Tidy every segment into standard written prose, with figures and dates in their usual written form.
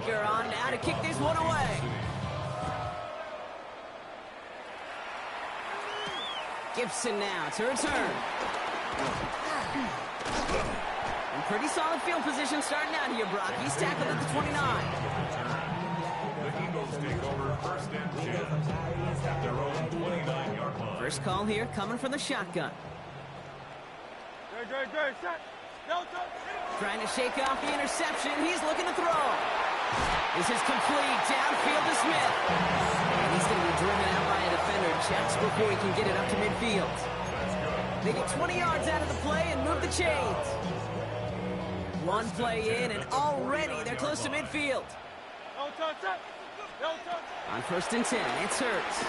Butker on now to kick this one away. Gibson now to return. And pretty solid field position starting out here, Brock. He's tackled at the 29. The Eagles take over first and 10 at their own 29-yard line. First call here coming from the shotgun. Trying to shake off the interception. He's looking to throw. This is complete. Downfield to Smith. And he's going to be driven out by a defender just before he can get it up to midfield. They get 20 yards out of the play and move the chains. One play in, and already they're close to midfield. On first and 10, it's Hurts.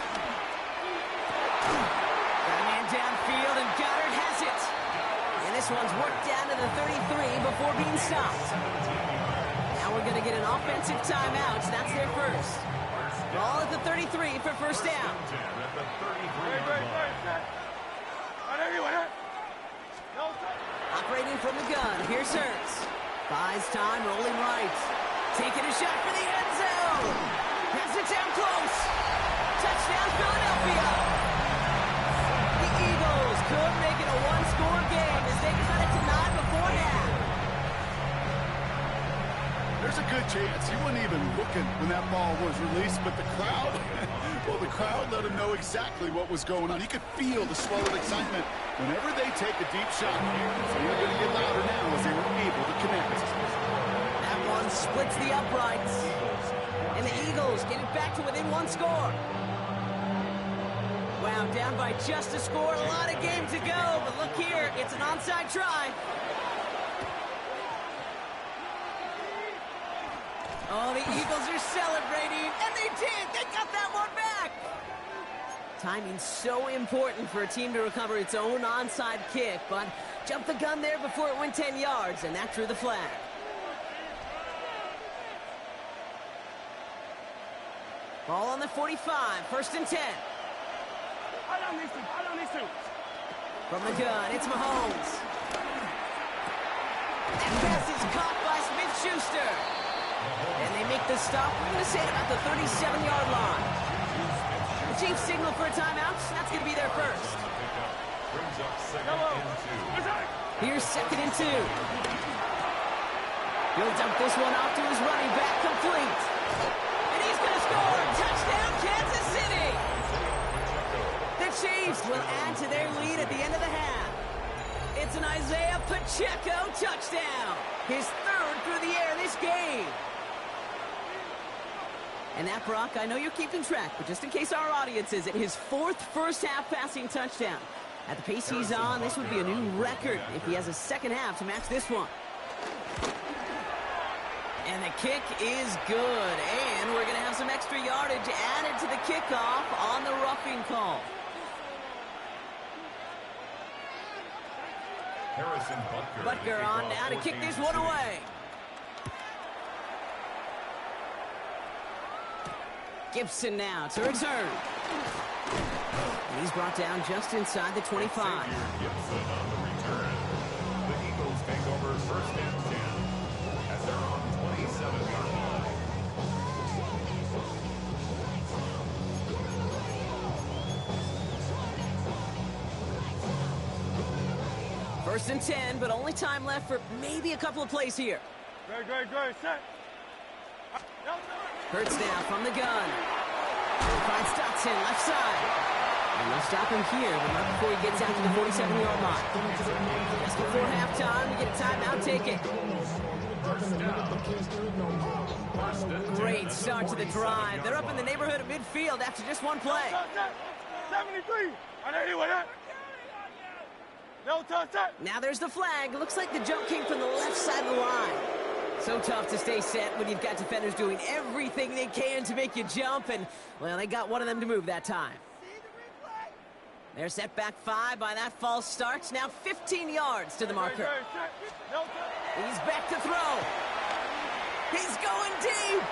Got a man downfield, and Goddard has it. And this one's worked down to the 33 before being stopped. Now we're going to get an offensive timeout. So that's their first. Ball at the 33 for first down. Operating from the gun, here's Hurts. Buys time, rolling right. Taking a shot for the end zone. Has it down close. Touchdown, Philadelphia. The Eagles could make it a one-score game as they cut it to 9 before half. There's a good chance he wasn't even looking when that ball was released, but the crowd, well, the crowd let him know exactly what was going on. He could feel the swell of excitement. Whenever they take a deep shot, it's only going to get louder now as they were able to connect. That one splits the uprights. And the Eagles get it back to within one score. Wow, down by just a score. A lot of game to go, but look here, it's an onside try. Oh, the Eagles are celebrating, and they did! They got that one back! Timing's so important for a team to recover its own onside kick, but jumped the gun there before it went 10 yards, and that drew the flag. Ball on the 45, first and 10. From the gun, it's Mahomes. And pass is caught by Smith-Schuster. And they make the stop, we're going to say at about the 37-yard line. The Chiefs signal for a timeout, that's going to be their first. Here's second and 2. He'll dump this one off to his running back, complete. And he's going to score! Touchdown, Kansas City! The Chiefs will add to their lead at the end of the half. It's an Isaiah Pacheco touchdown. His third through the air this game. And that, Brock, I know you're keeping track, but just in case our audience isn't, his fourth first-half passing touchdown. At the pace he's on, this would be a new record if he has a second half to match this one. And the kick is good, and we're going to have some extra yardage added to the kickoff on the roughing call. Butker on now to kick this one away. Gibson now to return. And he's brought down just inside the 25. Gibson on the return. The Eagles take over first and 10 at their own 27-yard line. First and 10, but only time left for maybe a couple of plays here. Set. Hurts now from the gun. Finds Dotson left side. And they'll stop him here, but not before he gets out to the 47-yard line. Just before halftime, we get a timeout taken. Great start to the drive. They're up in the neighborhood of midfield after just one play. 73. No touch. Now there's the flag. Looks like the jump came from the left side of the line. So tough to stay set when you've got defenders doing everything they can to make you jump, and, well, they got one of them to move that time. They're set back 5 by that false start. Now 15 yards to the marker. He's back to throw. He's going deep.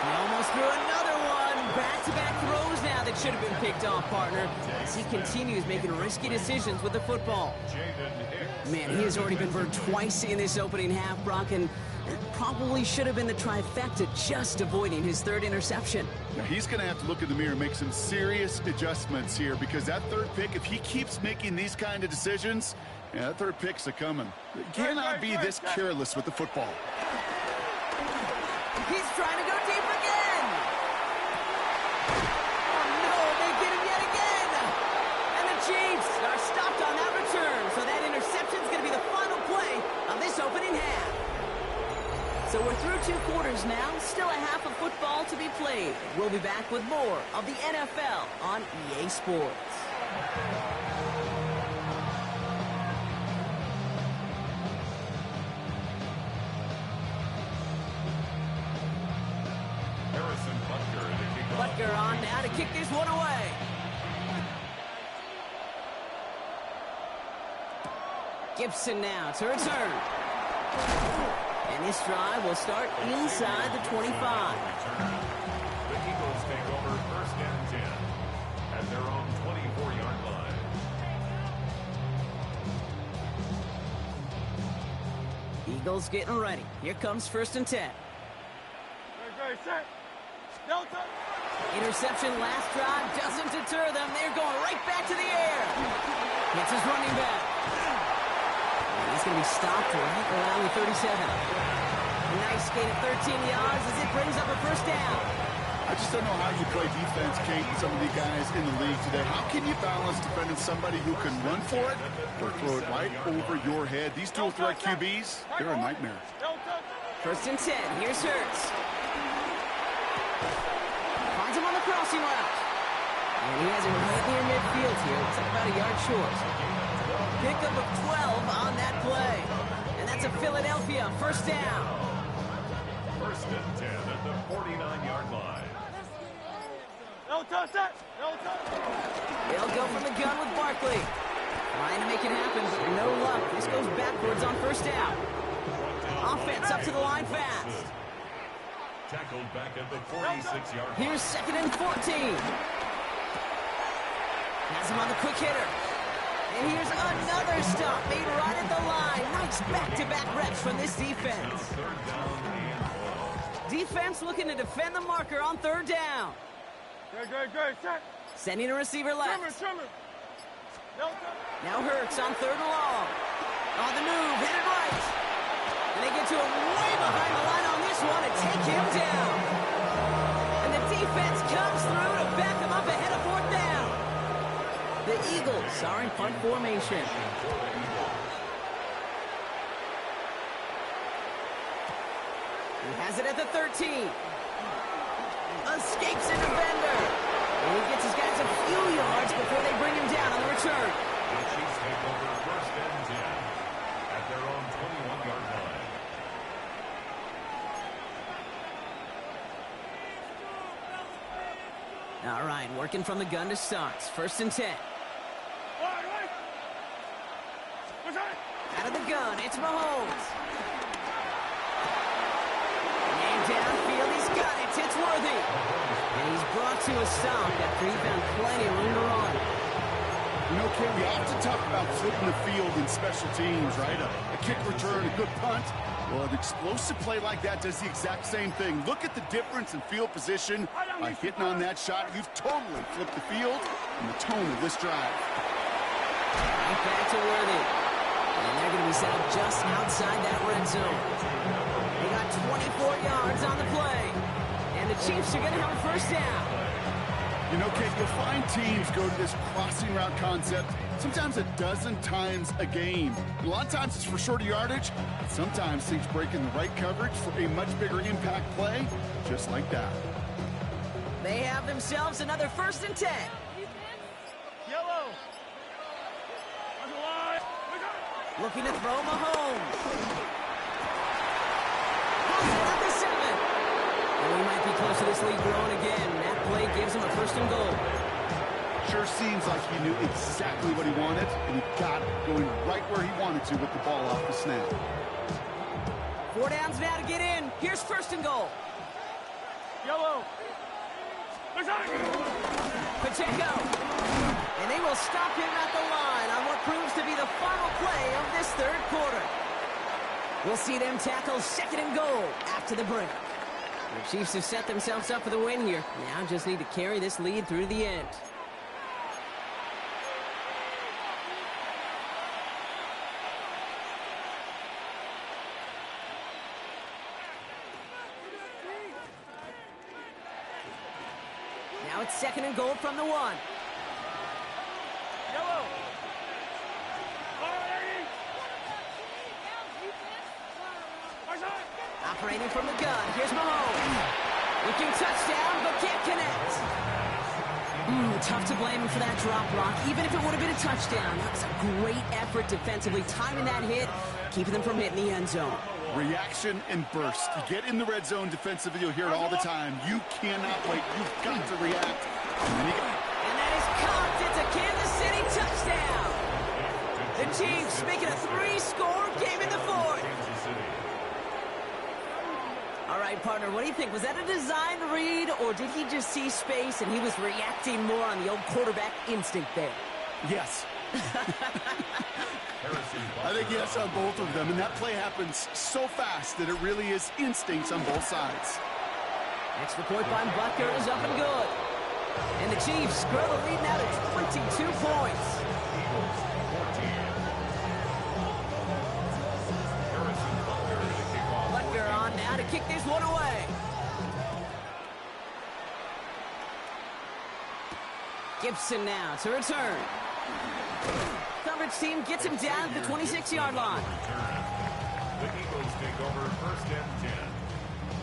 He almost threw another one. Back-to-back throws now that should have been picked off, partner, as he continues making risky decisions with the football. Man, he has already been burned twice in this opening half, Brock, and that probably should have been the trifecta, just avoiding his third interception. Now, he's going to have to look in the mirror and make some serious adjustments here, because that third pick, if he keeps making these kind of decisions, yeah, that third pick's a-coming. He cannot be this careless with the football. He's trying to go deep again. Oh, no, they get him yet again. And the Chiefs are stopped on that return, so that interception's going to be the final play of this opening half. So we're through 2 quarters now, still a half of football to be played. We'll be back with more of the NFL on EA Sports. Butker on now to kick this one away. Gibson now to return. And this drive will start inside the 25. The Eagles take over first and 10 at their own 24-yard line. Eagles getting ready. Here comes first and 10. Great, set. Delta. Interception last drive doesn't deter them. They're going right back to the air. Hits his running back. And he's going to be stopped right around the 37. A nice gain of 13 yards as it brings up a first down. I just don't know how you play defense, Kate, and some of the guys in the league today. How can you balance defending somebody who can run for it or throw it right over your head? These dual threat QBs, they're a nightmare. First and 10. Here's Hurts. Finds him on the crossing route. And he has it right near midfield here. Looks like about a yard short. Pickup of 12 on that play. And that's a Philadelphia first down. First and 10 at the 49-yard line. Delta, set. Delta. They'll go from the gun with Barkley. Trying to make it happen, but no luck. This goes backwards on first down. Offense up to the line fast. Tackled back at the 46-yard line. Here's second and 14. Has him on the quick hitter. And here's another stop made right at the line. Nice back-to-back reps from this defense. Third down and 12. Defense looking to defend the marker on third down. Great, set. Sending a receiver left. Trimmer. Delta. Now Hurts on third and long. On the move, headed right. And they get to him way behind the line on this one and take him down. And the defense comes through to back him up ahead of fourth down. The Eagles are in punt formation. He has it at the 13. Escapes a defender. And he gets his guys a few yards before they bring him down on the return. The Chiefs take over first and 10 at their own 21-yard line. All right, working from the gun to start. First and 10. Out of the gun, it's Mahomes. And downfield, he's got it. It's Worthy. And he's brought to a stop after he found plenty of room to run. You know, Kim, we often talk about flipping the field in special teams, right? A kick return, a good punt. Well, an explosive play like that does the exact same thing. Look at the difference in field position. By hitting on that shot, you've totally flipped the field and the tone of this drive. Right back to Worthy. And they're going to be set up just outside that red zone. They got 24 yards on the play. And the Chiefs are going to have a first down. You know, Kate, you'll find teams go to this crossing route concept sometimes a dozen times a game. A lot of times it's for shorter yardage, but sometimes things break in the right coverage for a much bigger impact play, just like that. They have themselves another first and 10. Yellow. Looking to throw Mahomes. Pulls it at the 7. And we might be close to this lead growing again. That play gives him a first and goal. Sure seems like he knew exactly what he wanted, and he got it, going right where he wanted to with the ball off the snap. 4 downs now to get in. Here's first and goal. Yellow. Pacheco. And they will stop him at the line on what proves to be the final play of this third quarter. We'll see them tackle 2nd and goal after the break. The Chiefs have set themselves up for the win here. Now just need to carry this lead through to the end. Now it's 2nd and goal from the 1. Yellow. Operating from the gun. Here's Mahomes. Looking touchdown, but can't connect. Tough to blame him for that drop block, even if it would have been a touchdown. That was a great effort defensively, timing that hit, keeping them from hitting the end zone. Reaction and burst. You get in the red zone defensively, you'll hear it all the time. You cannot wait. You've got to react. And that is caught. It's a Kansas City touchdown. The Chiefs making a 3-score game in the 4th. All right, partner, what do you think? Was that a design read, or did he just see space and he was reacting more on the old quarterback instinct there? Yes. I think yes on both of them, and that play happens so fast that it really is instincts on both sides. Extra point by Butker is up and good. And the Chiefs grow the lead now to 22 points. Butker on now to kick this one away. Gibson now to return. Coverage team gets him down to the 26-yard line. The Eagles take over 1st and 10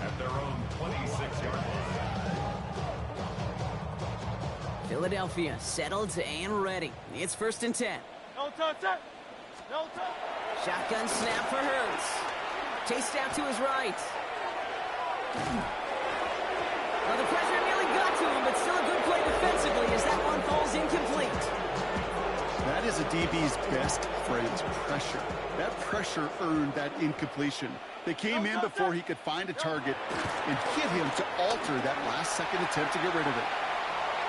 at their own 26-yard line. Philadelphia settled and ready. It's 1st and 10. No touch. No touch. Shotgun snap for Hurts. Chased out to his right. Well, the pressure nearly got to him, but still a good play defensively as that one falls incomplete. That is a DB's best friend, pressure. That pressure earned that incompletion. They came in before he could find a target and hit him to alter that last-second attempt to get rid of it.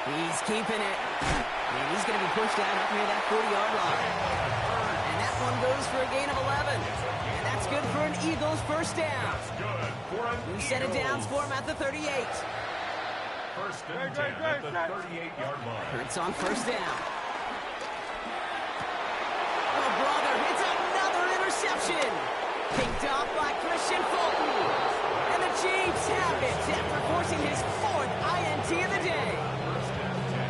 He's keeping it. And he's going to be pushed out up near that 40-yard line. And that one goes for a gain of 11. And that's good for an Eagles first down. We set it down for him at the 38. 1st and 10 at the 38-yard line. Hurts on 1st down. Oh, brother, it's another interception. Picked off by Christian Fulton. And the Chiefs have it after forcing his 4th INT of the day.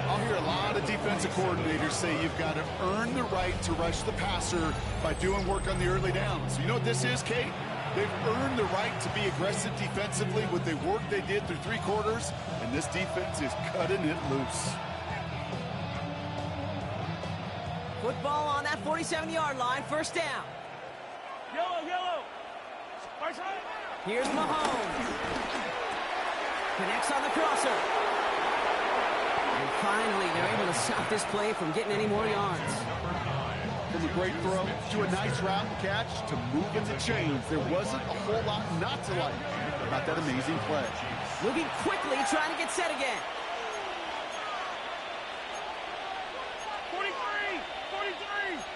I'll hear a lot of defensive coordinators say you've got to earn the right to rush the passer by doing work on the early downs. You know what this is, Kate? They've earned the right to be aggressive defensively with the work they did through 3 quarters, and this defense is cutting it loose. Football on that 47-yard line, 1st down. Yellow. Here's Mahomes. Connects on the crosser. And finally, they're able to stop this play from getting any more yards. From a great throw to a nice route and catch to moving the chains, there wasn't a whole lot not to like about that amazing play. Moving quickly, trying to get set again.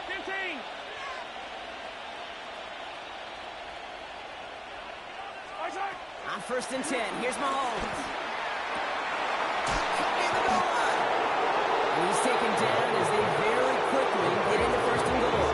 15. On 1st and 10, here's Mahomes. In the goal line. And he's taken down as they very quickly get into 1st and goal.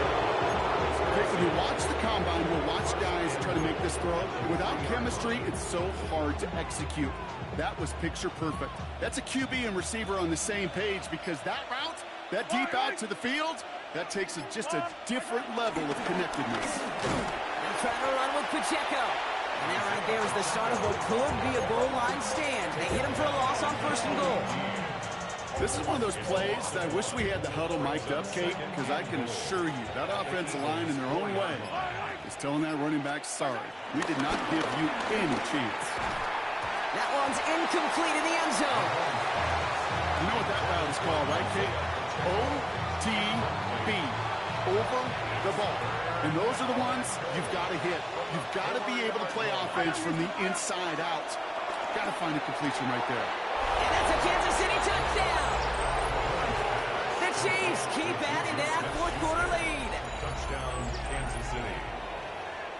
When you watch the combine, you'll watch guys try to make this throw. Without chemistry, it's so hard to execute. That was picture perfect. That's a QB and receiver on the same page because that route, that deep out to the field, that takes just a different level of connectedness. And trying to run with Pacheco. And that right there is the start of what could be a goal line stand. They hit him for a loss on 1st and goal. This is one of those plays that I wish we had the huddle mic'd up, Kate, because I can assure you that offensive line in their own way is telling that running back, sorry, we did not give you any chance. That one's incomplete in the end zone. You know what that route is called, right, Kate? OTB, over the ball. And those are the ones you've got to hit. You've got to be able to play offense from the inside out. Got to find a completion right there. And that's a Kansas City touchdown. The Chiefs keep adding to that fourth quarter lead. Touchdown, Kansas City.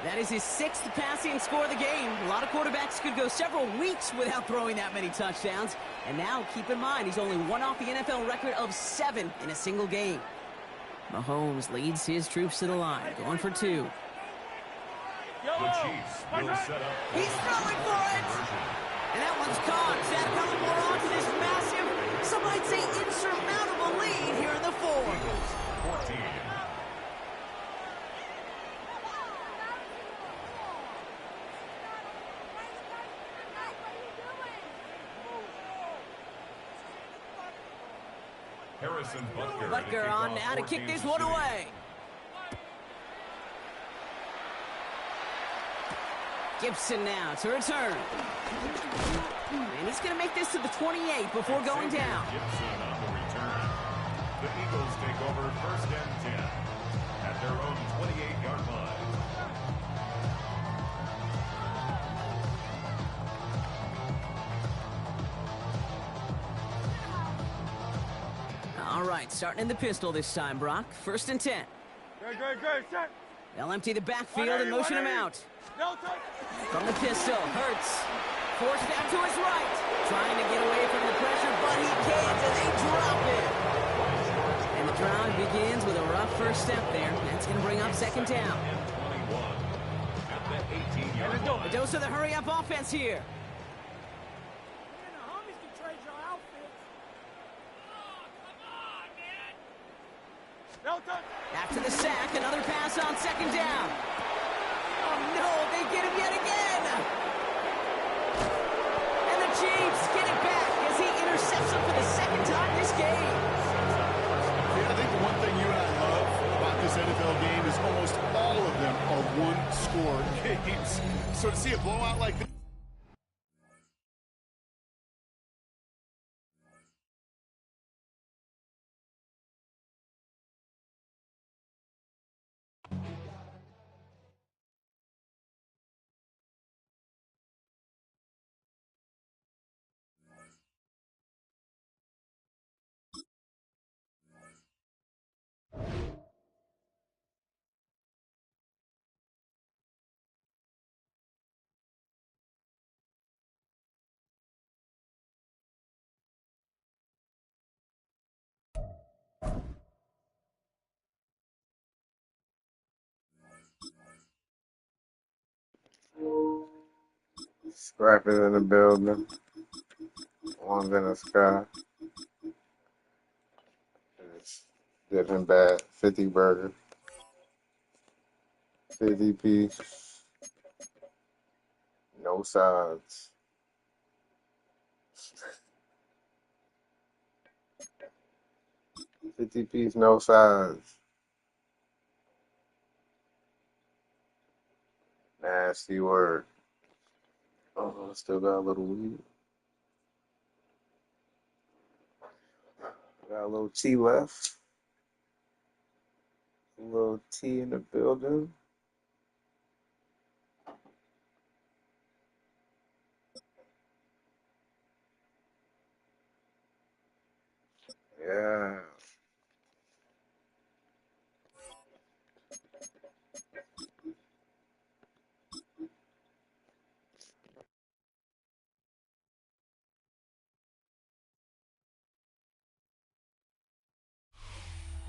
That is his 6th passing score of the game. A lot of quarterbacks could go several weeks without throwing that many touchdowns. And now, keep in mind, he's only one off the NFL record of 7 in a single game. Mahomes leads his troops to the line, going for 2. The Chiefs will set up. He's throwing for it! And that one's caught. Zach Pelham more on to this massive, some might say insurmountable lead here in the 4th. Eagles 14. Harrison Butker on now to kick this one away. Gibson now to return. And he's going to make this to the 28 before going down. Gibson on the return. The Eagles take over 1st and 10 at their own 28-yard line. All right, starting in the pistol this time, Brock. 1st and 10. Good, set. They'll empty the backfield and motion him out. No touch. From the pistol, Hurts. Forced out to his right. Trying to get away from the pressure, but he can't, and they drop it. And the drive begins with a rough first step there. That's going to bring up 2nd down. And 21 at the 18-yard line. A dose of the hurry-up offense here. No touch. After the sack, another pass on 2nd down. Oh, no, they get him yet again. And the Chiefs get it back as he intercepts him for the 2nd time this game. Yeah, I think the one thing you and I love about this NFL game is almost all of them are one-score games. So to see a blowout like this, Scrapping in the building. One's in the sky. It's dipping bad. 50 burger. 50 piece. No sides. $50 no sides. Nasty word. Oh, still got a little weed. Got a little tea left. A little tea in the building. Yeah.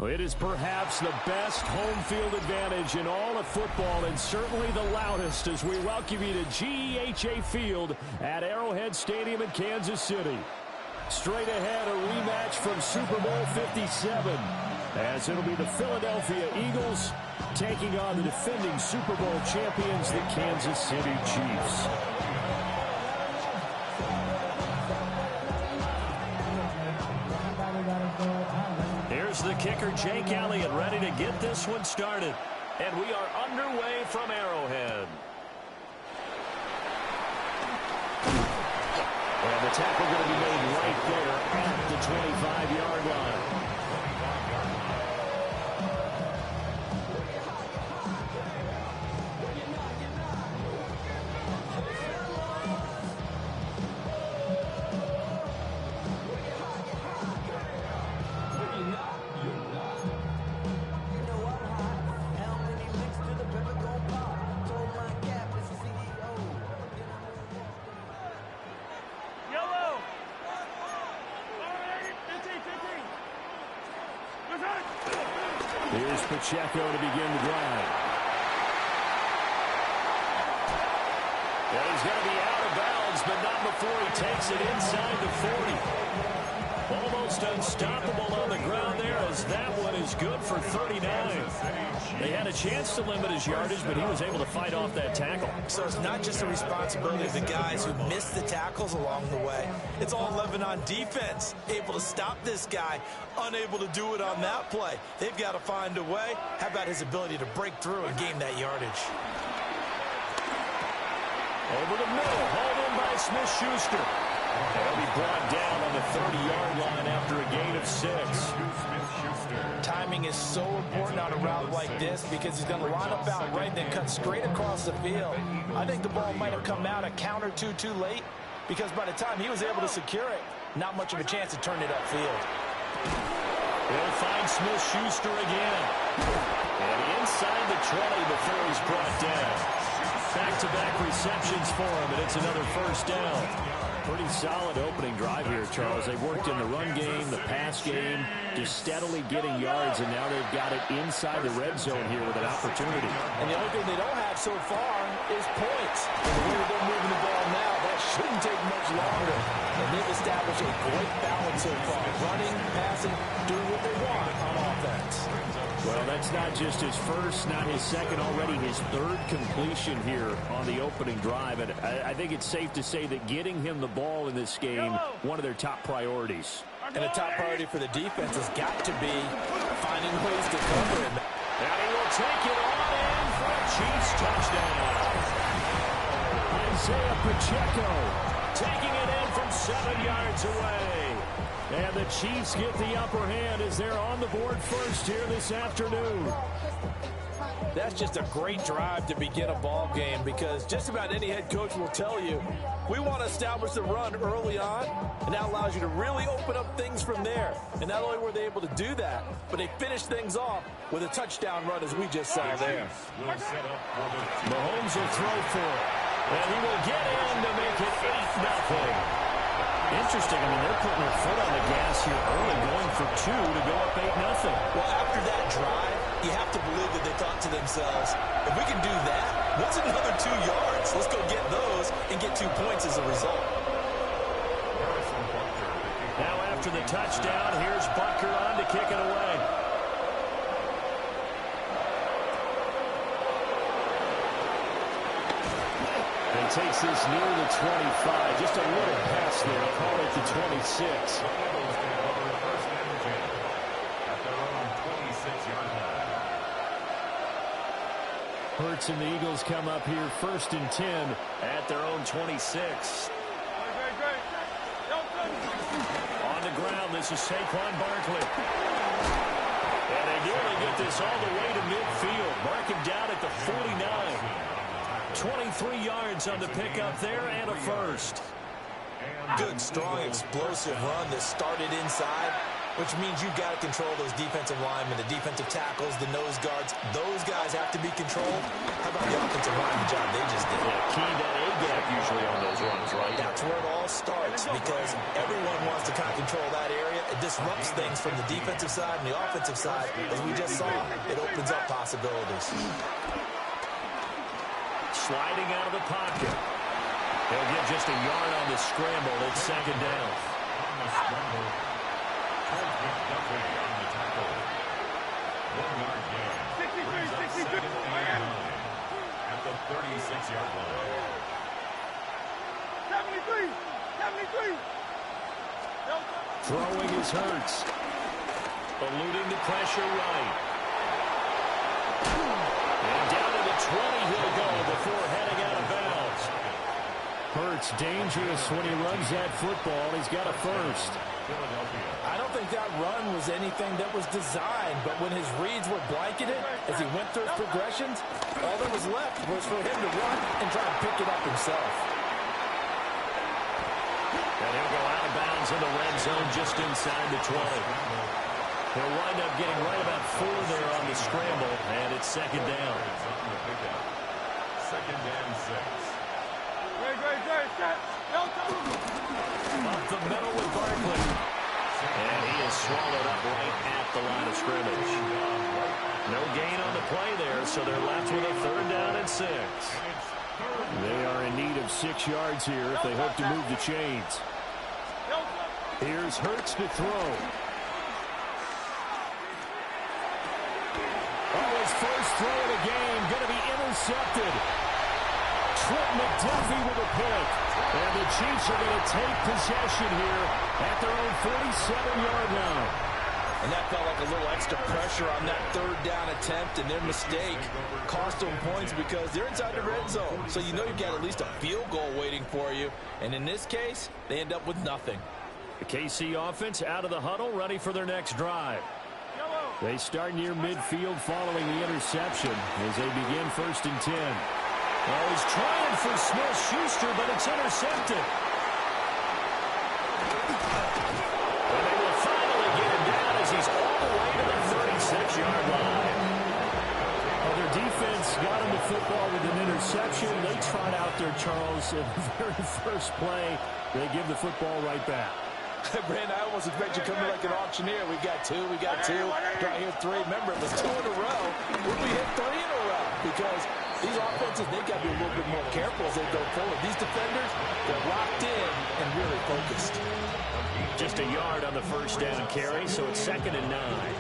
It is perhaps the best home field advantage in all of football, and certainly the loudest as we welcome you to GEHA Field at Arrowhead Stadium in Kansas City. Straight ahead, a rematch from Super Bowl 57, as it'll be the Philadelphia Eagles taking on the defending Super Bowl champions, the Kansas City Chiefs. Here's the kicker, Jake Elliott, ready to get this one started. And we are underway from Arrowhead. And the tackle going to be made right there at the 25-yard line. Here's Pacheco to begin the drive. And he's going to be out of bounds, but not before he takes it inside the 40. Almost unstoppable on the ground there, as that one is good for 39. They had a chance to limit his yardage, but he was able to fight off that tackle. So it's not just the responsibility of the guys who missed the tackles along the way. It's all 11 on defense, able to stop this guy, unable to do it on that play. They've got to find a way. How about his ability to break through and gain that yardage? Over the middle, hauled in by Smith-Schuster. He'll be brought down on the 30-yard line after a gain of 6. Timing is so important on a route like this because he's going to line up out right and then cut straight across the field. I think the ball might have come out a count or two too late because by the time he was able to secure it, not much of a chance to turn it upfield. They'll find Smith-Schuster again. And inside the 20 before he's brought down. Back-to-back receptions for him, and it's another first down. Pretty solid opening drive here, Charles. They've worked in the run game, the pass game, just steadily getting yards, and now they've got it inside the red zone here with an opportunity. And the only thing they don't have so far is points. And the way they're moving the ball now, that shouldn't take much longer. And they've established a great balance so far. Running, passing, doing what they want on offense. Well, that's not just his first, not his second, already his third completion here on the opening drive. And I think it's safe to say that getting him the ball in this game, one of their top priorities. And a top priority for the defense has got to be finding ways to cover him. And he will take it on in for a Chiefs touchdown. Isaiah Pacheco taking it in from 7 yards away. And the Chiefs get the upper hand as they're on the board first here this afternoon. That's just a great drive to begin a ball game because just about any head coach will tell you, we want to establish the run early on, and that allows you to really open up things from there. And not only were they able to do that, but they finished things off with a touchdown run as we just saw there. Mahomes will throw for it, and he will get in to make it 8-0. Interesting. I mean, they're putting their foot on the gas here early, going for 2 to go up 8-0. Well, after that drive, you have to believe that they thought to themselves, if we can do that, what's another 2 yards? Let's go get those and get 2 points as a result. Now after the touchdown, here's Butker on to kick it away. And takes this near the 25. Just a little pass there. Call it the 26. Hurts and the Eagles come up here 1st and 10 at their own 26. On the ground, this is Saquon Barkley. And they nearly get this all the way to midfield. Mark him down at the 49. 23 yards on the pickup there and a first. Good, strong, explosive run that started inside, which means you've got to control those defensive linemen, the defensive tackles, the nose guards. Those guys have to be controlled. How about the offensive lineman job they just did? Yeah, key that A-gap usually on those runs, right? That's where it all starts because everyone wants to kind of control that area. It disrupts things from the defensive side and the offensive side. As we just saw, it opens up possibilities. Sliding out of the pocket. They'll get just a yard on the scramble. It's 2nd down. At the 36-yard line. 73. Throwing is Hurts. Eluding the pressure right. And down to the 20 he'll go before heading out of bounds. Hurts dangerous when he runs that football. He's got a first. I don't think that run was anything that was designed, but when his reads were blanketed, as he went through his progressions, all that was left was for him to run and try to pick it up himself. And he'll go out of bounds in the red zone just inside the 20. He'll wind up getting right about 4 there on the scramble, and it's 2nd down. 2nd and 6. Great, set. Up the middle with Barkley. And he is swallowed up right at the line of scrimmage. No gain on the play there, so they're left with a 3rd down and 6. They are in need of 6 yards here if they hope to move the chains. Here's Hurts to throw. Oh, his first throw of the game going to be intercepted. Trent McDuffie with a pick. And the Chiefs are going to take possession here at their own 47-yard line. And that felt like a little extra pressure on that 3rd down attempt, and their mistake cost them points because they're inside the red zone. So you know you've got at least a field goal waiting for you. And in this case, they end up with nothing. The KC offense out of the huddle, ready for their next drive. They start near midfield following the interception as they begin 1st and 10. Well, he's trying for Smith-Schuster, but it's intercepted. And they will finally get him down as he's all the way to the 36-yard line. Well, their defense got him the football with an interception. They trot out there, Charles, in the very first play. They give the football right back. Brandon, I almost expect you coming like an auctioneer. We got 2, we got 2. Got here 3. Remember, it was 2 in a row. Would we hit 3 in a row? Because these offenses, they've got to be a little bit more careful as they go forward. These defenders, they're locked in and really focused. Just a yard on the 1st down carry, so it's 2nd and 9.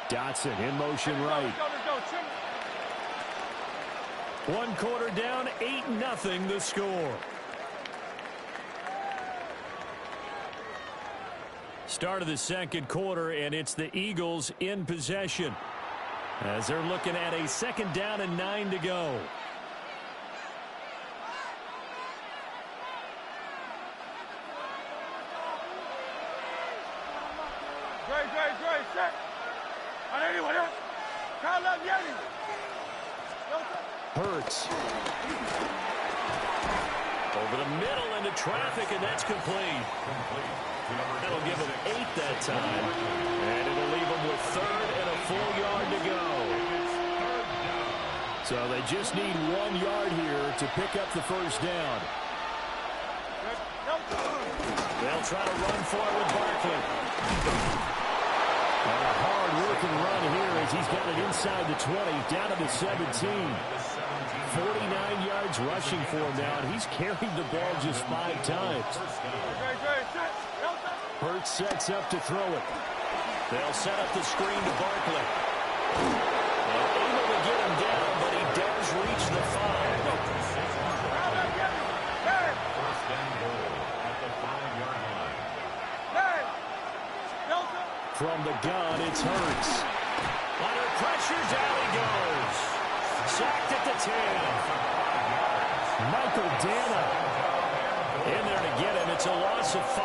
Dotson in motion right. 1 quarter down, 8-0 the score. Start of the 2nd quarter, and it's the Eagles in possession as they're looking at a 2nd down and 9 to go. Great, set. On anyone else. Hurts. Over the middle into traffic, and that's complete. That'll give him 8 that time. And it'll leave him with 3rd and a full yard to go. So they just need 1 yard here to pick up the 1st down. They'll try to run for it with Barkley. And a hard-working run here as he's got it inside the 20, down to the 17. 49 yards rushing for him now, and he's carried the ball just 5 times. Hurts sets up to throw it. They'll set up the screen to Barkley. And able to get him down, but he does reach the 5. First and goal at the 5-yard line. From the gun, it's Hurts. Under pressure, down he goes. Sacked at the 10. Michael Dana in there to get him. It's a loss of 5.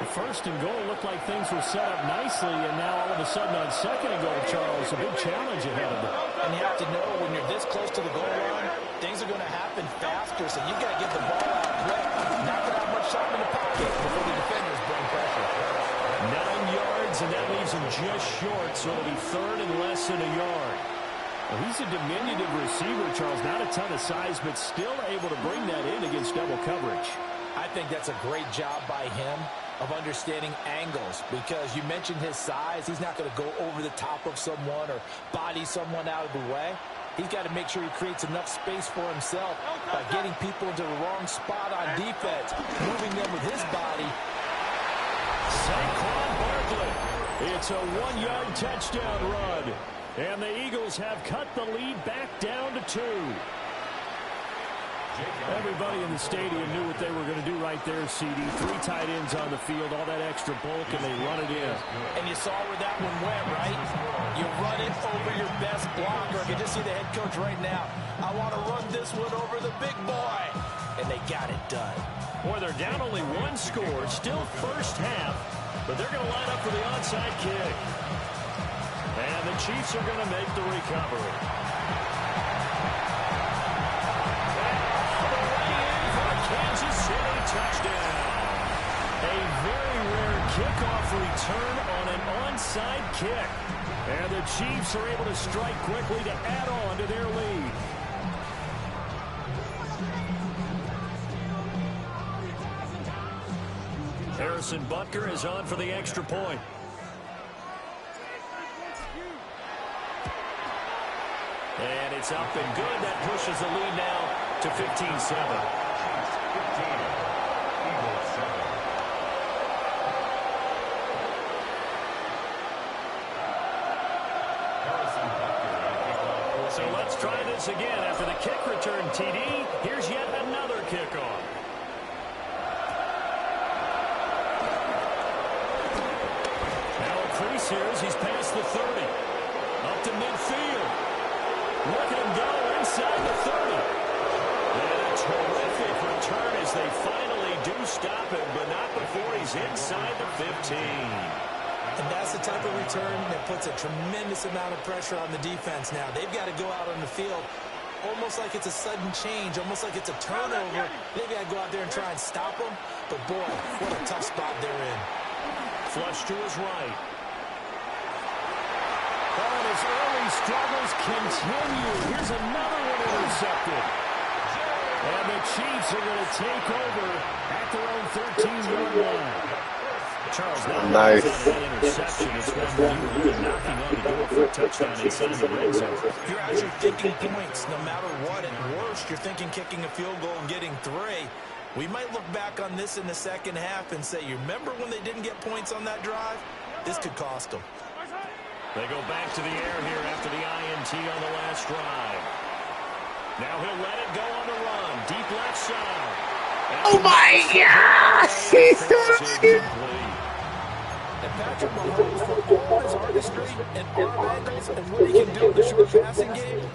The 1st and goal looked like things were set up nicely, and now all of a sudden on 2nd and goal, Charles, a big challenge ahead of them. And you have to know when you're this close to the goal line, things are going to happen faster, so you got to get the ball out quick. Not going to have much time in the pocket before the defenders bring pressure. 9 yards, and that leaves him just short, so it'll be 3rd and less than a yard. Well, he's a diminutive receiver, Charles. Not a ton of size, but still able to bring that in against double coverage. I think that's a great job by him of understanding angles, because you mentioned his size. He's not going to go over the top of someone or body someone out of the way. He's got to make sure he creates enough space for himself by getting people into the wrong spot on defense, moving them with his body. Saquon Barkley. It's a 1-yard touchdown run. And the Eagles have cut the lead back down to 2. Everybody in the stadium knew what they were going to do right there, CD. 3 tight ends on the field, all that extra bulk, and they run it in. And you saw where that one went, right? You run it over your best blocker. I can just see the head coach right now. I want to run this one over the big boy. And they got it done. Boy, they're down only 1 score, still first half, but they're going to line up for the onside kick. And the Chiefs are going to make the recovery. Kansas City touchdown. A very rare kickoff return on an onside kick. And the Chiefs are able to strike quickly to add on to their lead. Harrison Butker is on for the extra point. And it's up and good. That pushes the lead now to 15-7. So let's try this again. After the kick return TD, here's yet another kickoff. Now a crease here as he's past the 30. Up to midfield. Look at him go inside the 30. And a terrific return as they finally do stop him, but not before he's inside the 15. And that's the type of return that puts a tremendous amount of pressure on the defense now. They've got to go out on the field almost like it's a sudden change, almost like it's a turnover. They've got to go out there and try and stop them. But, boy, what a tough spot they're in. Flush to his right. And his early struggles continue. Here's another one intercepted. And the Chiefs are going to take over at their own 13-yard line. Charles, nice. Interception. It's one really knocking on the door for a touchdown inside the red zone. You're actually kicking points no matter what. At worst, you're thinking kicking a field goal and getting 3. We might look back on this in the second half and say, you remember when they didn't get points on that drive? This could cost them. They go back to the air here after the INT on the last drive. Now he'll let it go on the run. Deep left side. Oh my gosh! He's so And Patrick Mahomes, for all his artistry and arm angles and what he can do in the short passing game,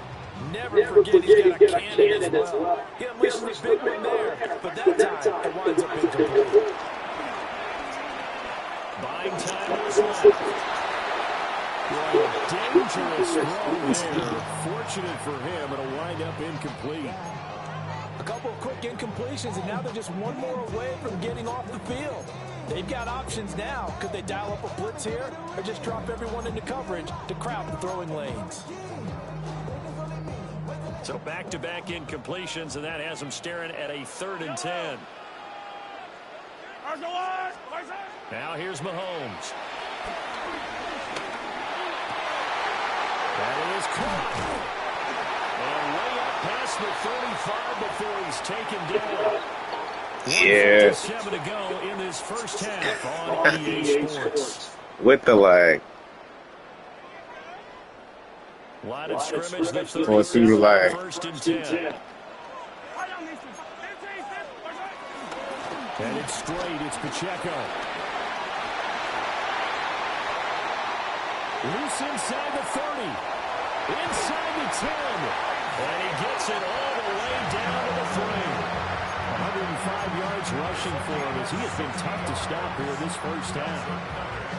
never forget he's got a cannon as well. He unleashed the big one there, but that time it winds up incomplete. Buying time was left. Well, a dangerous throw there. Fortunate for him, it'll wind up incomplete. A couple of quick incompletions, and now they're just one more away from getting off the field. They've got options now. Could they dial up a blitz here or just drop everyone into coverage to crowd the throwing lanes? So back-to-back incompletions, and that has them staring at a 3rd and 10. Now here's Mahomes. That is caught. And way up past the 35 before he's taken down. Yeah. 1:57 to go in this first half on EA Sports. With the lag. Line of scrimmage, the 37, lag. 1st and 10. And it's straight, it's Pacheco. Loose inside the 30. Inside the 10. And he gets it all the way down to the 3. 105 yards rushing for him as he has been tough to stop here this first half.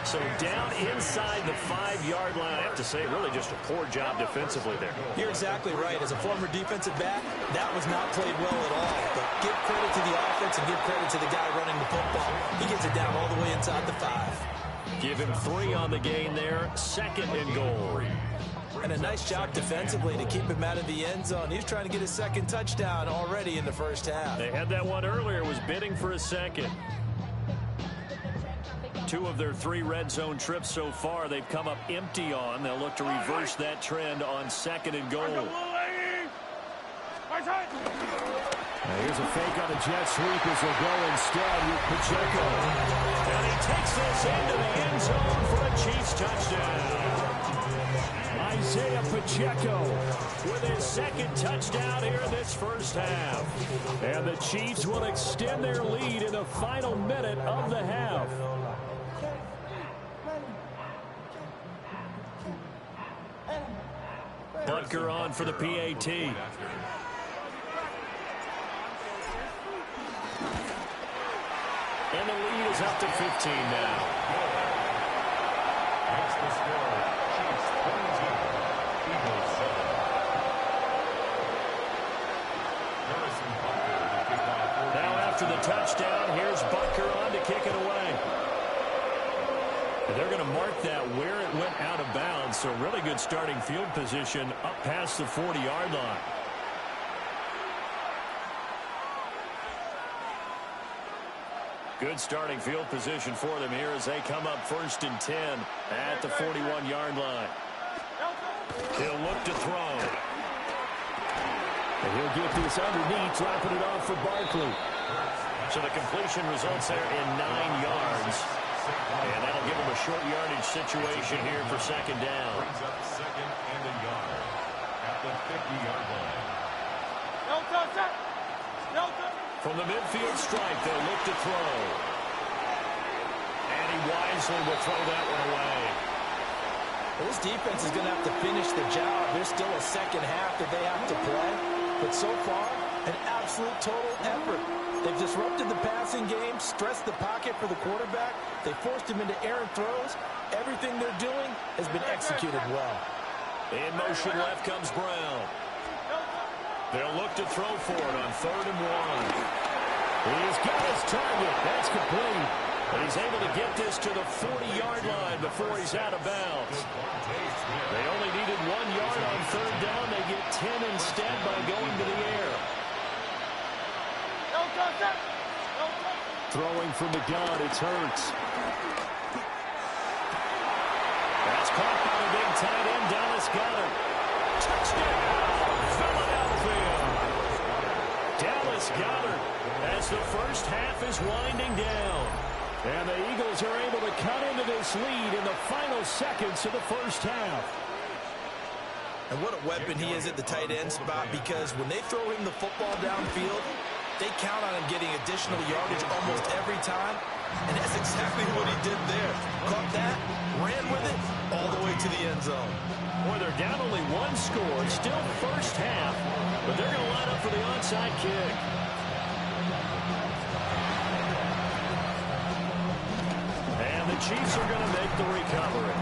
So down inside the 5-yard line. I have to say, really just a poor job defensively there. You're exactly right. As a former defensive back, that was not played well at all. But give credit to the offense and give credit to the guy running the football. He gets it down all the way inside the 5. Give him 3 on the gain there. 2nd and goal. And a nice job defensively to keep him out of the end zone. He's trying to get his 2nd touchdown already in the first half. They had that one earlier, was bidding for a 2nd. 2 of their 3 red zone trips so far they've come up empty on. They'll look to reverse that trend on 2nd and goal. Now here's a fake on a jet sweep as they'll go instead with Pacheco. And he takes this into the end zone for a Chiefs touchdown. Isaiah Pacheco with his 2nd touchdown here in this first half. And the Chiefs will extend their lead in the final minute of the half. Butker on for the PAT. And the lead is up to 15 now. That's the score. Chiefs 22, Eagles 7. Harrison Butker to kick off. Now after the touchdown, here's Butker on to kick it away. And they're going to mark that where it went out of bounds. So really good starting field position up past the 40-yard line. Good starting field position for them here as they come up 1st and 10 at the 41-yard line. He'll look to throw. And he'll get this underneath, dropping it off for Barkley. So the completion results there in 9 yards. And that'll give him a short yardage situation here for 2nd down. Brings up 2nd and a yard at the 50-yard line. From the midfield stripe, they'll look to throw. And he wisely will throw that one away. Well, this defense is going to have to finish the job. There's still a second half that they have to play. But so far, an absolute total effort. They've disrupted the passing game, stressed the pocket for the quarterback. They forced him into errant throws. Everything they're doing has been executed well. In motion left comes Brown. They'll look to throw for it on 3rd and 1. He's got his target. That's complete. But he's able to get this to the 40-yard line before he's out of bounds. They only needed 1 yard on 3rd down. They get 10 instead by going to the air. Throwing from the gun, it's Hurts. That's caught by the big tight end, Dallas Goedert. Touchdown, Philadelphia. Dallas Goedert as the first half is winding down. And the Eagles are able to cut into this lead in the final seconds of the first half. And what a weapon he is at the tight end spot, because when they throw him the football downfield, they count on him getting additional yardage almost every time. And that's exactly what he did there. Caught that, ran with it, all the way to the end zone. Boy, they're down only 1 score. Still first half, but they're going to line up for the onside kick. And the Chiefs are going to make the recovery.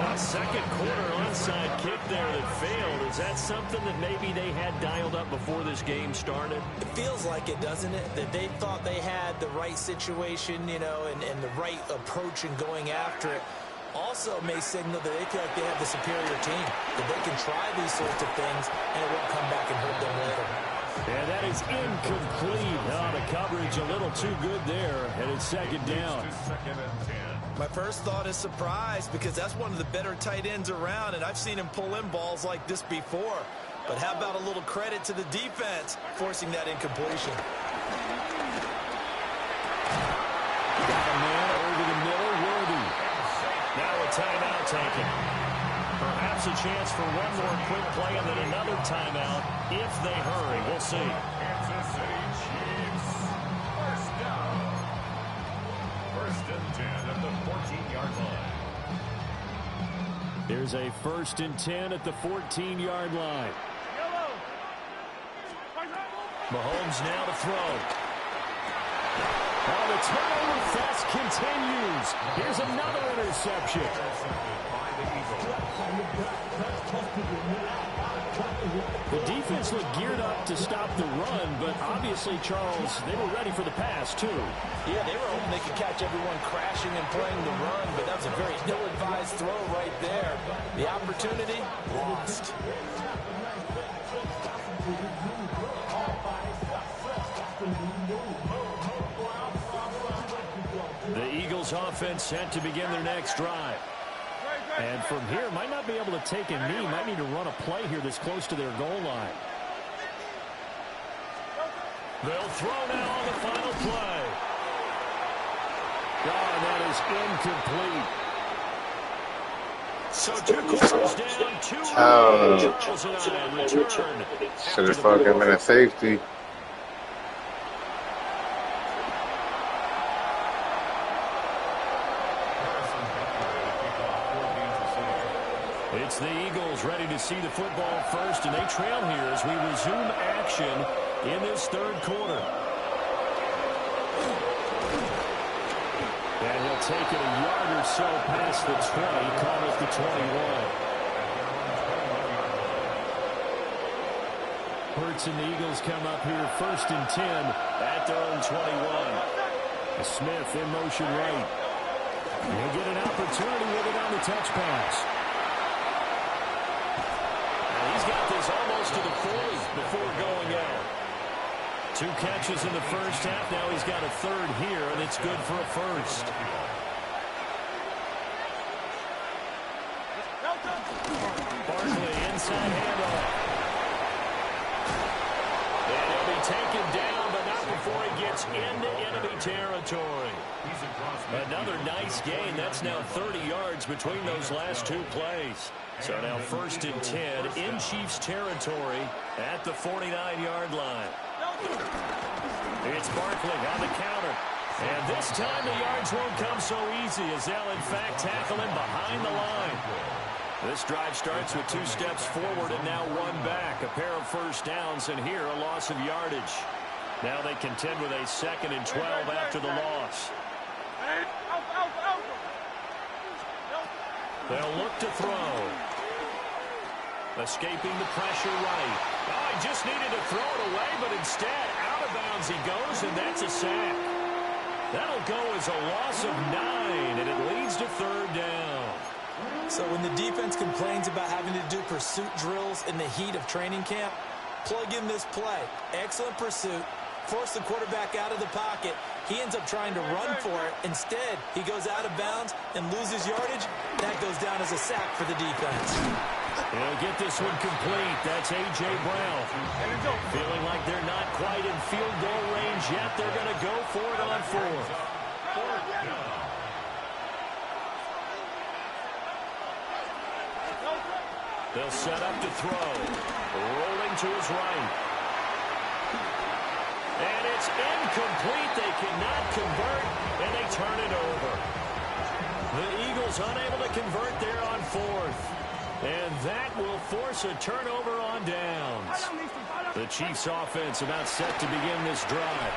A second quarter onside kick there that failed. Is that something that maybe they had dialed up before this game started? It feels like it, doesn't it? That they thought they had the right situation, you know, and the right approach in going after it. Also may signal that they feel like they have the superior team, that they can try these sorts of things and it won't come back and hurt them later. And that is incomplete. Oh, the coverage a little too good there, and it's 2nd down. 2nd and 10. My first thought is surprise, because that's one of the better tight ends around, and I've seen him pull in balls like this before. But how about a little credit to the defense forcing that incompletion? Got a man over the middle, Worthy. Now a timeout taken. Perhaps a chance for one more quick play and then another timeout if they hurry. We'll see. Kansas City Chiefs. First down. 1st and 10 at the 14-yard line. Here's a 1st and 10 at the 14-yard line. Mahomes now to throw. Oh, the turnover fest continues. Here's another interception. By the Eagles. The defense looked geared up to stop the run, but obviously, Charles, they were ready for the pass, too. Yeah, they were hoping they could catch everyone crashing and playing the run, but that was a very ill-advised throw right there. The opportunity lost. The Eagles offense set to begin their next drive. And from here, might not be able to take a knee, might need to run a play here this close to their goal line. They'll throw now on the final play. Oh, and that is incomplete. So 2 quarters down, 2 Charles and I return. Should have fucking been a safety. It's the Eagles ready to see the football first, and they trail here as we resume action in this 3rd quarter. And he'll take it a yard or so past the 20, call it the 21. Hurts and the Eagles come up here 1st and 10 at their own 21. Smith in motion right. He'll get an opportunity opportunity with it on the touch pass. And he's got this almost to the 40 before going out. 2 catches in the first half. Now he's got a third here, and it's good for a first. Barkley, inside handoff. And he'll be taken down, but not before he gets into enemy territory. Another nice gain. That's now 30 yards between those last 2 plays. So now 1st and 10 in Chiefs territory at the 49-yard line. It's Barkley on the counter. And this time the yards won't come so easy as they'll, in fact, tackle him behind the line. This drive starts with 2 steps forward and now 1 back. A pair of first downs, and here a loss of yardage. Now they contend with a 2nd and 12 after the loss. They'll look to throw. Escaping the pressure right. Oh, he just needed to throw it away, but instead, out of bounds he goes, and that's a sack. That'll go as a loss of 9, and it leads to 3rd down. So when the defense complains about having to do pursuit drills in the heat of training camp, plug in this play. Excellent pursuit. Force the quarterback out of the pocket. He ends up trying to run for it. Instead, he goes out of bounds and loses yardage. That goes down as a sack for the defense. He'll get this one complete. That's A.J. Brown. Feeling like they're not quite in field goal range yet. They're going to go for it on 4th. They'll set up to throw. Rolling to his right. And it's incomplete. They cannot convert, and they turn it over. The Eagles unable to convert there on 4th. And that will force a turnover on downs. The Chiefs offense about set to begin this drive.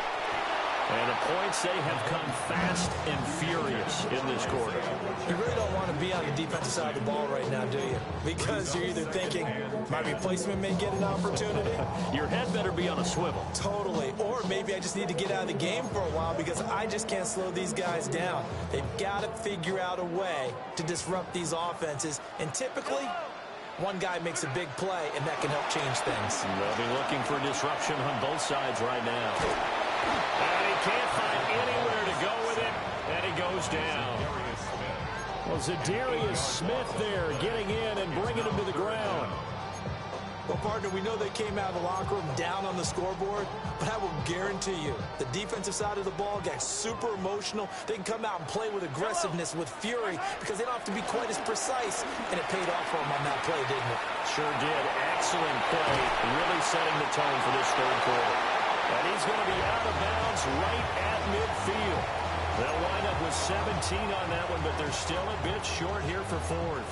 And the points, they have come fast and furious in this quarter. You really don't want to be on the defensive side of the ball right now, do you? Because you're either thinking, my replacement may get an opportunity. Your head better be on a swivel. Totally. Or maybe I just need to get out of the game for a while because I just can't slow these guys down. They've got to figure out a way to disrupt these offenses. And typically, one guy makes a big play, and that can help change things. They'll be looking for disruption on both sides right now. And he can't find anywhere to go with it, and he goes down. Well, Zadarius Smith there getting in and bringing him to the ground. Well, partner, we know they came out of the locker room down on the scoreboard, but I will guarantee you the defensive side of the ball got super emotional. They can come out and play with aggressiveness, with fury, because they don't have to be quite as precise, and it paid off for them on that play, didn't it? Sure did. Excellent play, really setting the tone for this 3rd quarter. And he's going to be out of bounds right at midfield. They'll wind up with 17 on that one, but they're still a bit short here for 4th.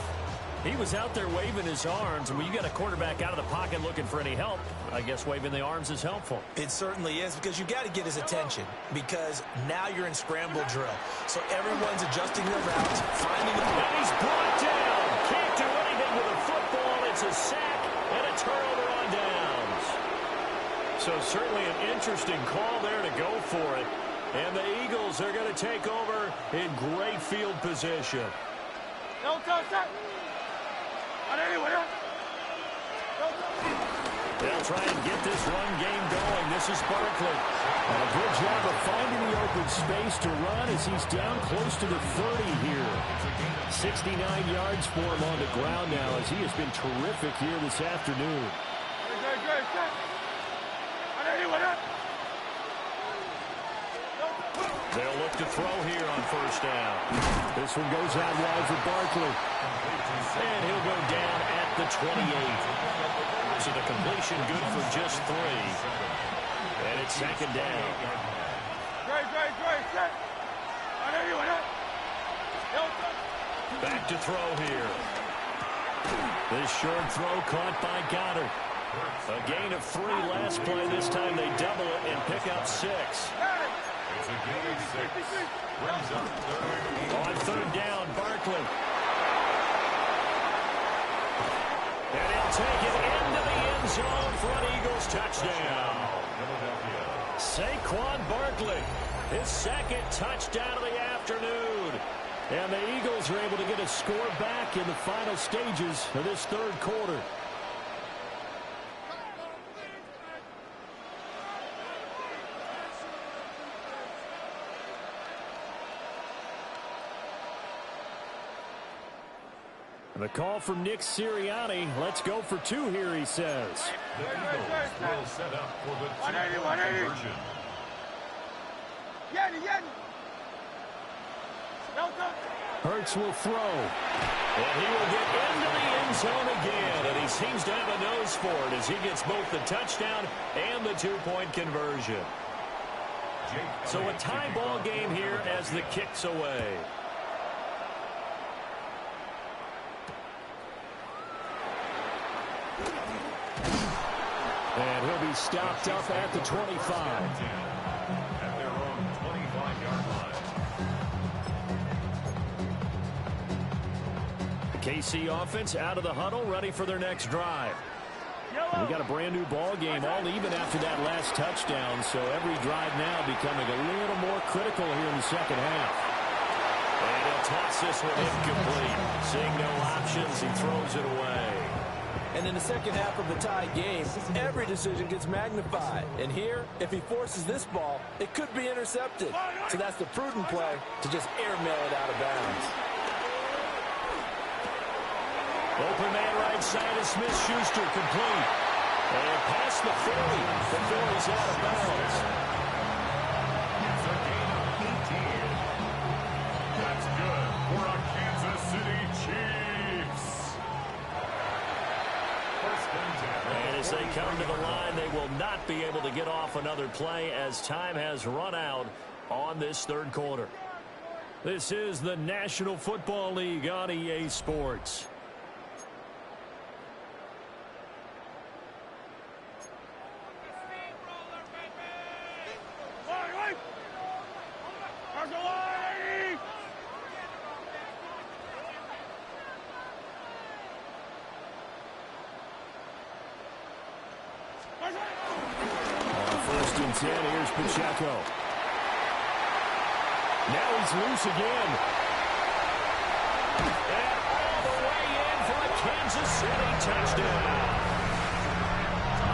He was out there waving his arms, and when you got a quarterback out of the pocket looking for any help, I guess waving the arms is helpful. It certainly is, because you got to get his attention, because now you're in scramble drill. So everyone's adjusting their routes, finding the... And he's brought down. Can't do anything with a football. It's a sack and a turnover on downs. So certainly an interesting call there to go for it. And the Eagles are going to take over in great field position. Don't touch that. They'll try and get this run game going. This is Barkley. A good job of finding the open space to run as he's down close to the 30 here. 69 yards for him on the ground now as he has been terrific here this afternoon. They'll look to throw here on 1st down. This one goes out wide for Barkley. And he'll go down at the 28. So the completion good for just 3. And it's 2nd down. Back to throw here. This short throw caught by Goddard. A gain of 3 last play. This time they double it and pick up 6. On 3rd down, Barkley. And he'll take it into the end zone for an Eagles touchdown. Saquon Barkley, his 2nd touchdown of the afternoon. And the Eagles are able to get a score back in the final stages of this third quarter. And the call from Nick Sirianni. Let's go for two here, he says. The Eagles will set up for the two-point conversion. Hurts will throw. And he will get into the end zone again. And he seems to have a nose for it as he gets both the touchdown and the two-point conversion. So a tie ball game here as the kick's away. And he'll be stopped up at the 25. At their own 25-yard line. The KC offense out of the huddle, ready for their next drive. We got a brand new ball game, all even after that last touchdown, so every drive now becoming a little more critical here in the second half. And he'll toss this one incomplete. Seeing no options, he throws it away. And in the second half of the tie game, every decision gets magnified. And here, if he forces this ball, it could be intercepted. So that's the prudent play to just airmail it out of bounds. Open man right side is Smith-Schuster, complete. And past the 40 before he's out of bounds. It's a gain of 18. That's good for a Kansas City Chiefs. First and 10. And as they come to the line, they will not be able to get off another play as time has run out on this third quarter. This is the National Football League on EA Sports. First and 10, here's Pacheco. Now he's loose again. And all the way in for a Kansas City touchdown.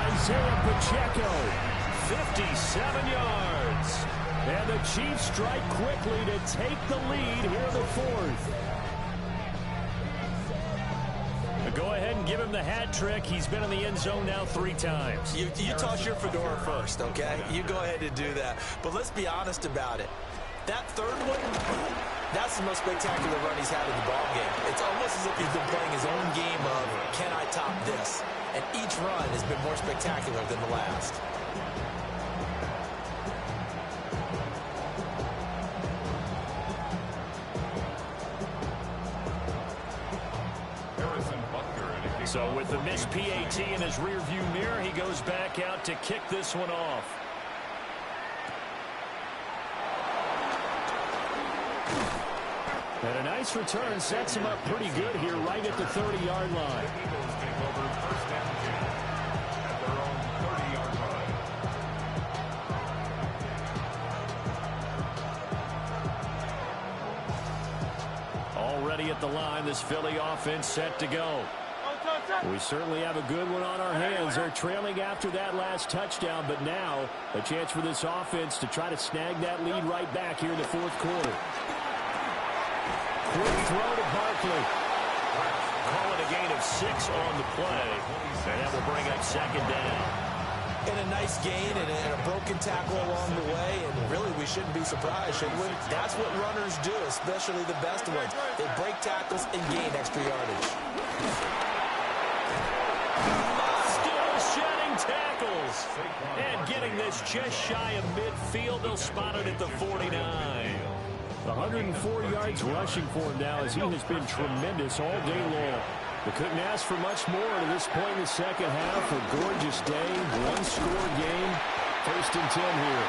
Isaiah Pacheco, 57 yards. And the Chiefs strike quickly to take the lead here in the fourth. Go ahead and give him the hat trick. He's been in the end zone now 3 times. You toss your fedora first, okay? You go ahead and do that. But let's be honest about it. That third one, that's the most spectacular run he's had in the ballgame. It's almost as if he's been playing his own game of, can I top this? And each run has been more spectacular than the last. So with the missed PAT in his rearview mirror, he goes back out to kick this one off. And a nice return sets him up pretty good here right at the 30-yard line. The Eagles take over first and 10 at their own 30-yard line. Already at the line, this Philly offense set to go. We certainly have a good one on our hands. They're trailing after that last touchdown, but now a chance for this offense to try to snag that lead right back here in the fourth quarter. Quick throw to Barkley. Call it a gain of 6 on the play, and that will bring up second down. And a nice gain and a broken tackle along the way, and really we shouldn't be surprised, should we? That's what runners do, especially the best ones. They break tackles and gain extra yardage. Still shedding tackles. And getting this just shy of midfield. They'll spot it at the 49. 104 yards rushing for him now as he has been tremendous all day long. They couldn't ask for much more to this point in the second half. A gorgeous day, one-score game. First and 10 here.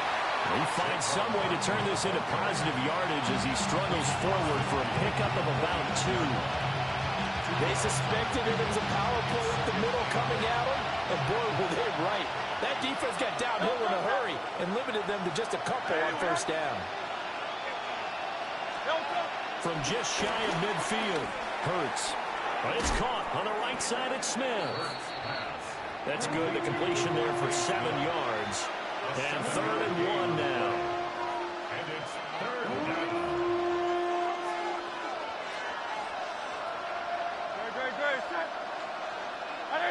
He finds some way to turn this into positive yardage as he struggles forward for a pickup of about 2. They suspected it was a power play up the middle coming at them, and boy, were they right. That defense got downhill in a hurry and limited them to just a couple on first down. from just shy of midfield. Hurts. But it's caught on the right side at Smith. That's good. The completion there for 7 yards. And 3rd and 1 now. And it's 3rd down.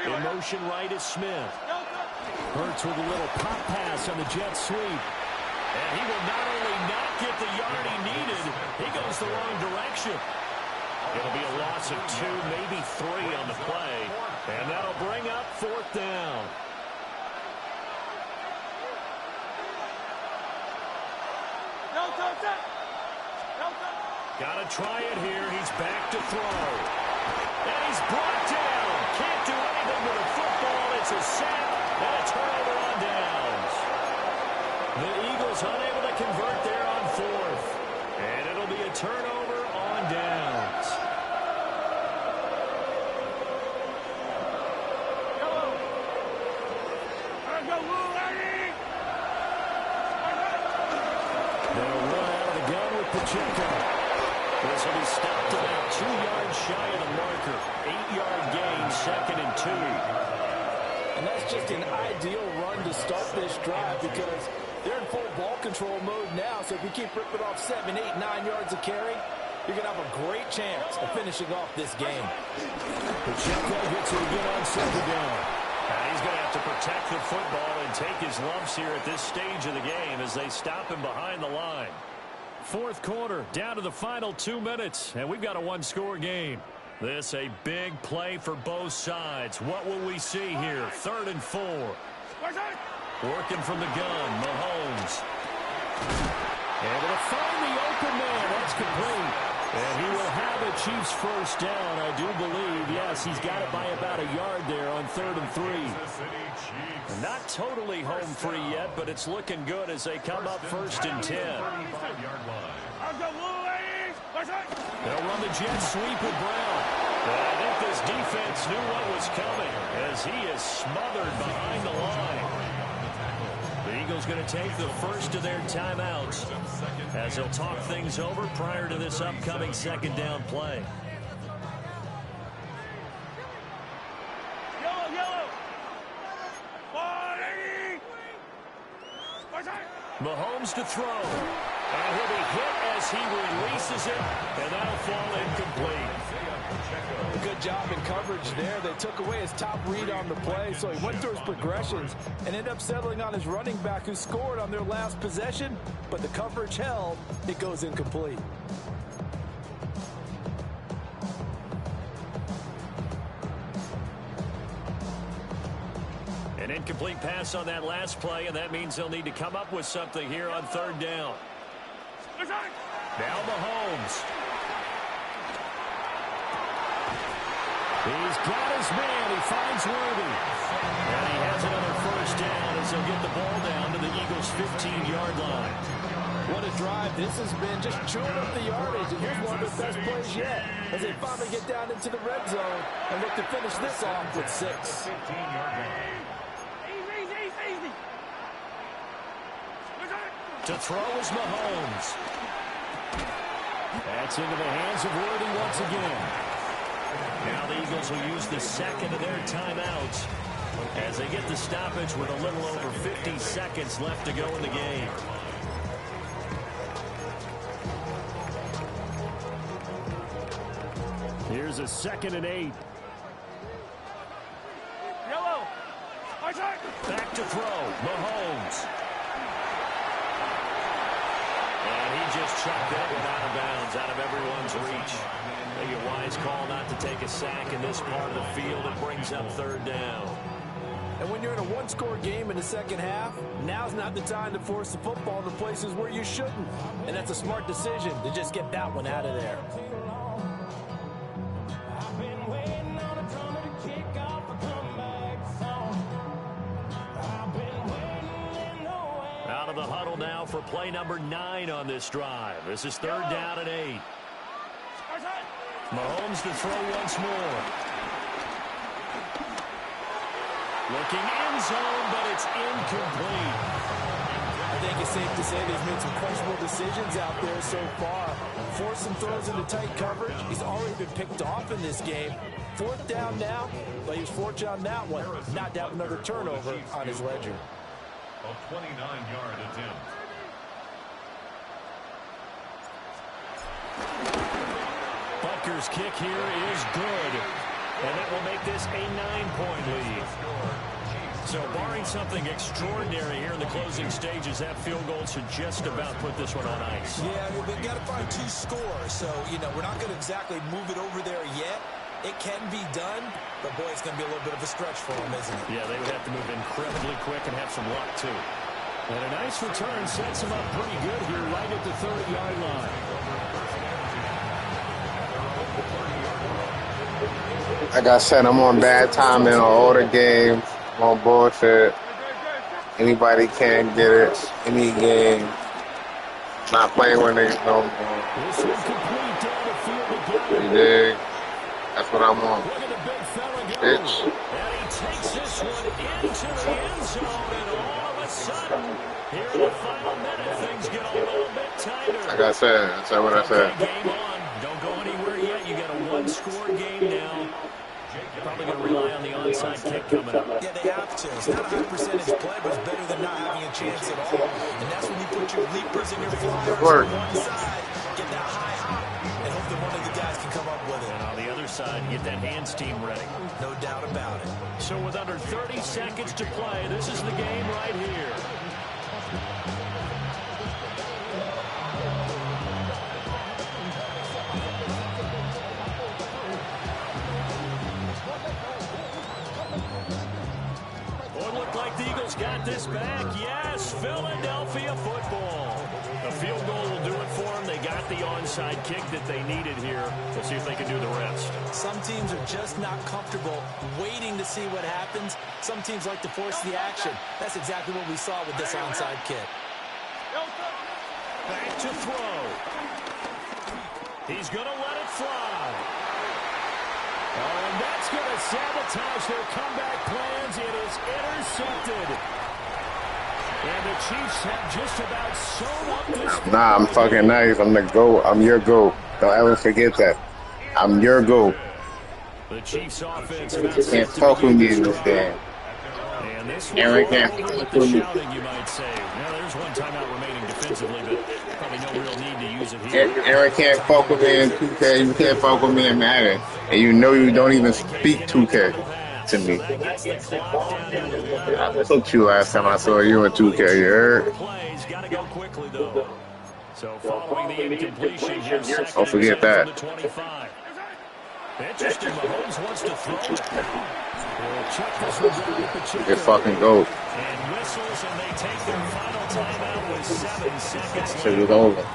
In motion right is Smith. Hurts with a little pop pass on the jet sweep. And he will not only not get the yard he needed, he goes the wrong direction. It'll be a loss of 2, maybe 3 on the play. And that'll bring up 4th down. Got to try it here. He's back to throw. And he's brought down. Can't do anything with a football. It's a sack and a turnover on downs. The Eagles unable to convert there on 4th. And it'll be a turnover on downs. They'll run out of the gun with Pacheco. This will be stopped about 2 yards shy of the marker. 8-yard gain, 2nd and 2. And that's just an ideal run to start this drive because they're in full ball control mode now. So if you keep ripping off 7, 8, 9 yards of carry, you're going to have a great chance of finishing off this game. Pacheco gets it again on 2nd down. He's going to have to protect the football and take his lumps here at this stage of the game as they stop him behind the line. 4th quarter, down to the final 2 minutes, and we've got a 1-score game. This a big play for both sides. What will we see here? 3rd and 4. Working from the gun, Mahomes. Able to find the open man. That's complete. And he will have the Chiefs first down, I do believe. Yes, he's got it by about a yard there on 3rd and 3. Not totally home free yet, but it's looking good as they come up 1st and 10. They'll run the jet sweep with Brown. But I think this defense knew what was coming as he is smothered behind the line. The Eagles going to take the first of their timeouts as they'll talk things over prior to this upcoming 2nd down play. Mahomes to throw. And he'll be hit as he releases it, and that'll fall incomplete. Good job in coverage there. They took away his top read on the play, so he went through his progressions and ended up settling on his running back who scored on their last possession, but the coverage held. It goes incomplete. An incomplete pass on that last play, and that means they'll need to come up with something here on 3rd down. Now Mahomes. He's got his man. He finds Worthy. And he has another first down as he'll get the ball down to the Eagles' 15-yard line. What a drive this has been, just chewing up the yardage. And here's one of the best plays yet as they finally get down into the red zone and look to finish this off with 6. To throw is Mahomes. That's into the hands of Worthy once again. Now the Eagles will use the 2nd of their timeouts as they get the stoppage with a little over 50 seconds left to go in the game. Here's a 2nd and 8. Back to throw, Mahomes. And he just chucked that one out of bounds, out of everyone's reach. Maybe a wise call not to take a sack in this part of the field. It brings up 3rd down. And when you're in a 1-score game in the second half, now's not the time to force the football in the places where you shouldn't. And that's a smart decision to just get that one out of there. Out of the huddle now for play number 9 on this drive. This is 3rd down and 8. Mahomes to throw once more. Looking end zone, but it's incomplete. think it's safe to say they've made some questionable decisions out there so far. Forced some throws into tight coverage. He's already been picked off in this game. 4th down now, but he was fortunate on that one not to have another turnover on his ledger. A 29-yard attempt. Butker's kick here is good, and that will make this a 9-point lead. So barring something extraordinary here in the closing stages, that field goal should just about put this one on ice. Yeah, we've got to find 2 scores. So, we're not going to exactly move it over there yet. It can be done, but, boy, it's going to be a little bit of a stretch for them, isn't it? Yeah, they would have to move incredibly quick and have some luck, too. And a nice return sets them up pretty good here right at the 30-yard line. Like I said, I'm on bad timing on all the games. I'm on bullshit. Anybody can get it. Any game. Not playing with niggas no more. This one complete down the field. You dig? That's what I'm on. Look at the big fella go. Bitch. And he takes this one into the end zone, and all of a sudden, here in the final minute, things get a little bit tighter. Like I said what I said. Game on. Don't go anywhere yet. You got a 1-score game now. Probably going to rely on the onside kick coming up. Yeah, they have to. It's not a high percentage play, but it's better than not having a chance at all. And that's when you put your leapers and your flyers on one side, get that high hop, and hope that one of the guys can come up with it. And on the other side, get that hands team ready. No doubt about it. So with under 30 seconds to play, this is the game right here. Got this back. Yes, Philadelphia football. A field goal will do it for them. They got the onside kick that they needed here. We'll see if they can do the rest. Some teams are just not comfortable waiting to see what happens. Some teams like to force the action. That's exactly what we saw with this onside kick. Back to throw. He's going to let it fly. Oh, and that's going to sabotage their comeback plans. It is intercepted. And the Chiefs have just about sewn up this. Nah, I'm fucking nice. I'm the GOAT. I'm your GOAT. Don't ever forget that. I'm your GOAT. The Chiefs offense can't fuck with me in this game. And this Aaron can't fuck with me. Shouting, you might say. Now, there's one timeout remaining defensively, but probably no real need to use it here. Aaron can't fuck with me in 2K. You can't fuck with me in Madden. And you know you don't even speak 2K to me. I took you last time I saw you in 2K. You heard? Got to go quickly, though. So following the incompletion, here's don't forget that. Interesting, Mahomes wants to throw it. We'll check this one down at the Good fucking GOAT. And whistles, and they take their final timeout with 7 seconds. Shit is over. As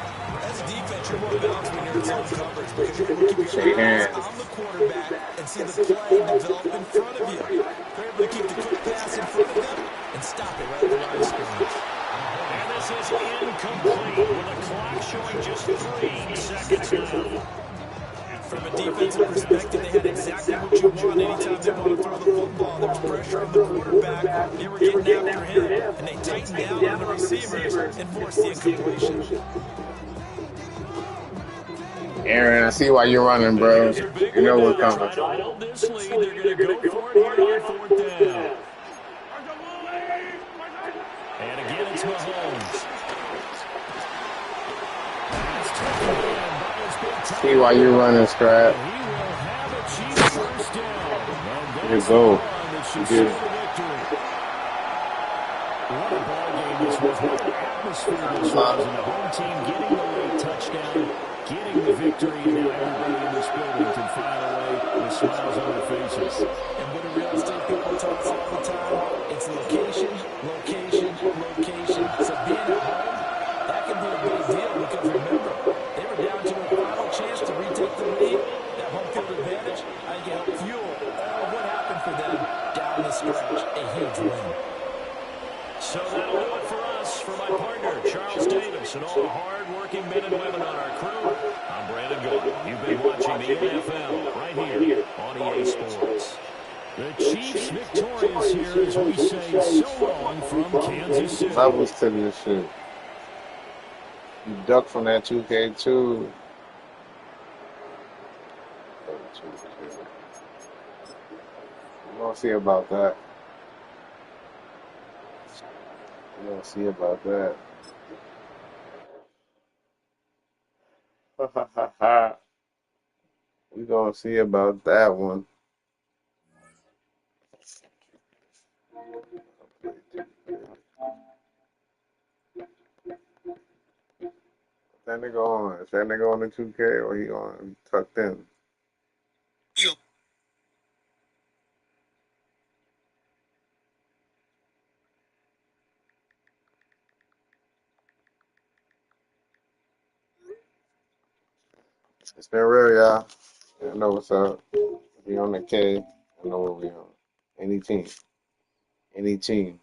a defense, you're more balanced when you're in zone coverage because you're able to keep your eyes on the quarterback and see the play develop in front of you. You're able to keep the quick pass in front of them and stop it right at the line of scrimmage. And this is incomplete with the clock showing just 3 seconds now. From a defensive perspective, they had exactly what you want. Anytime they want to throw the football, there was pressure on the quarterback. They were getting after him, and they tightened down on the receivers and forced the incompletion. Aaron, I see why you're running, bro. You know what's coming. This lead, they're going to go for it here on 4th down. And again, it's Mahomes. See why you're running, Scrap. Here you go. Good. What a ball game this was. What an atmosphere this was. And the home team getting the late touchdown, getting the victory, and now everybody in this building can file away with smiles on their faces. And what do real estate people tell us all the time? It's location, location, location. So being at home, that can be a big deal because remember, they were down to a final chance to retake the lead. That home field advantage, I think it helped fuel all of what happened for them down the stretch. A huge win. So that'll do it for us. For my partner, Charles Davis, and all the hard-working men and women on our crew, I'm Brandon Gordon. You've been watching the NFL right here on EA Sports. The Chiefs victorious here as we say so long from Kansas City. Levels to this shit. You duck from that 2K too. You don't see about that. You don't see about that. We gonna see about that one. That nigga on? Is that nigga on the 2K or he on tucked in? It's been real, y'all. I know what's up. We on the K. I know what we on. Any team. Any team.